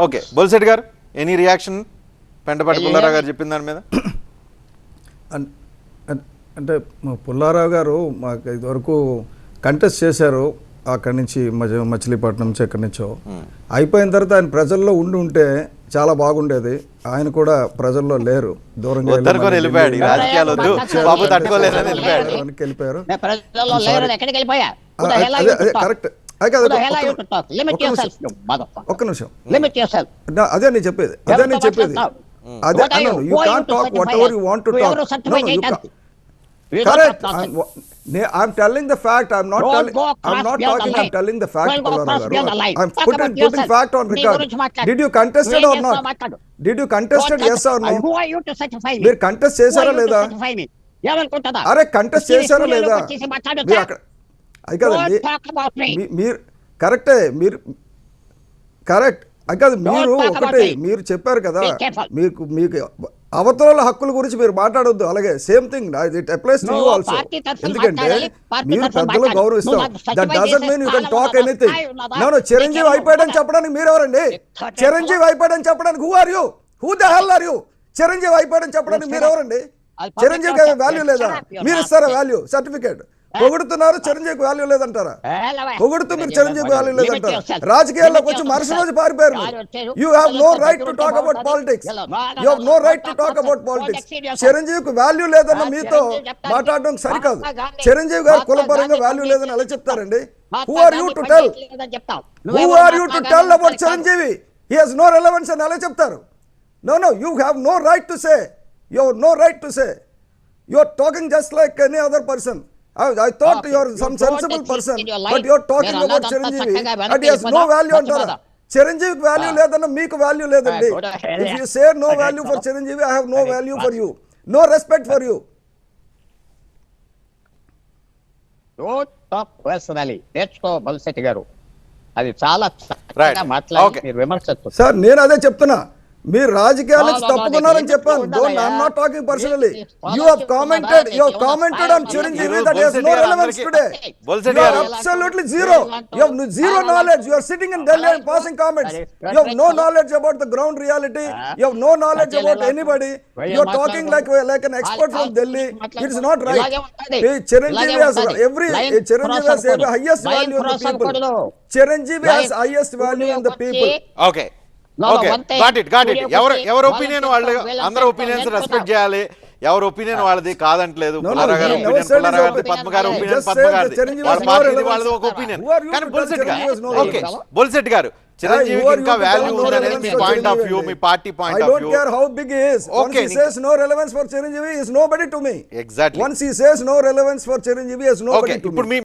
Okay Bolisetty గారు any reaction Pentapati Pullarao గారు చెప్పిన దాని మీద? అంటే పుల్లారావు గారు మాకు ఇదివరకు కంటెస్ట్ చేశారు అక్కడి నుంచి మచిలీపట్నం నుంచి ఎక్కడి నుంచో. అయిపోయిన తర్వాత ఆయన ప్రజల్లో ఉంటే చాలా బాగుండేది. ఆయన కూడా ప్రజల్లో లేరు, దూరంగా వెళ్ళిపోయారు. కరెక్ట్. ఒక్క నిమిషం, అదే నేను చెప్పేది. అదే you can't talk what ever you want to talk. Correct. I'm telling the fact. I'm not talking. I'm telling the fact. I'm putting fact on record. Did you contest it or not? Did you contest it? Yes or no? Who are you to certify me? మీరు contest చేశారా లేదా? అరే contest చేశారా లేదా? మీరు అక్కడ అది కదండి, మీరు కరెక్టే, మీరు కరెక్ట్ అది కాదు. మీరు ఒకటి మీరు చెప్పారు కదా, మీకు అవతల హక్కుల గురించి మీరు మాట్లాడొద్దు. అలాగే same thing it applies to you also. ఎందుకంటే మీరు పెద్దలు గౌరవిస్తాం. That doesn't mean you can talk anything. No Chiranjeevi అయిపోయాడని చెప్పడానికి మీరెవరండి? చిరంజీవి అయిపోయాడని చెప్పడానికి who are you? Who the hell are you? Chiranjeevi అయిపోయాడని చెప్పడానికి మీరెవరండి? చిరంజీవికి వాల్యూ లేదా? మీరు ఇస్తారా వాల్యూ సర్టిఫికేట్? పొగుడుతున్నారు, చిరంజీవికి వాల్యూ లేదంటారా? పొగుడుతూ మీరు చిరంజీవికి వాల్యూ లేదంటారా? రాజకీయాల్లోకి వచ్చి మరుసటి రోజు పారిపోయారు. You have no right to talk about politics. You have no right to talk about politics. చిరంజీవికి వాల్యూ లేదన్న మీతో మాట్లాడడం సరికాదు. చిరంజీవి గారు కులపరంగా వాల్యూ లేదని ఎలా చెప్తారండి? Who are you to tell? Who are you to tell about Chiranjeevi? He has no relevance అని ఎలా చెప్తారు? No, you have no right to say. You have no right to say. You are talking just like any other person. I thought you are some sensible person, but you are talking about Chiranjeevi and he has no value antara. Chiranjeevi value ledanna meeku value ledandi. If you say no value for Chiranjeevi, I have no value for you, no respect for you. Don't talk personally. Let's go Balseti garu. అది చాలా చక్కగా మాట్లాడి మీరు విమర్శిస్తారు sir. నేను అదే చెప్తున్నా, మీరు రాజకీయాల నుంచి తప్పుకున్నారని చెప్పాను. I'm not talking personally. You have commented on Chiranjeevi that has no relevance today. You are absolutely zero. You have zero knowledge. You are sitting in Delhi and passing comments. You have no knowledge about the ground reality. You have no knowledge about anybody. You are talking like an expert from Delhi. It is not right. Chiranjeevi has highest value in the people. Chiranjeevi has highest value in the people. Okay. Okay got it ఎవరి opinion వాళ్ళు, అందరూ opinions respect చేయాలి. ఎవరి opinion వాళ్ళది కాదంటలేదు. పుల్లారావు గారి opinion Pullarao గారిది, పద్మ గారి opinion Padma గారిది, వాళ్ళ పార్టీది వాళ్ళది ఒక ఒపీనియన్. కానీ బొల్సెట్ గారు చిరంజీవికి ఇంకా వాల్యూ ఉందనేది మీ పాయింట్ ఆఫ్ వ్యూ, మీ party point of view. I don't care how big he is. Once he says no relevance for Chiranjeevi, he is nobody to me. Exactly. Once he says no relevance for Chiranjeevi, he is nobody to me.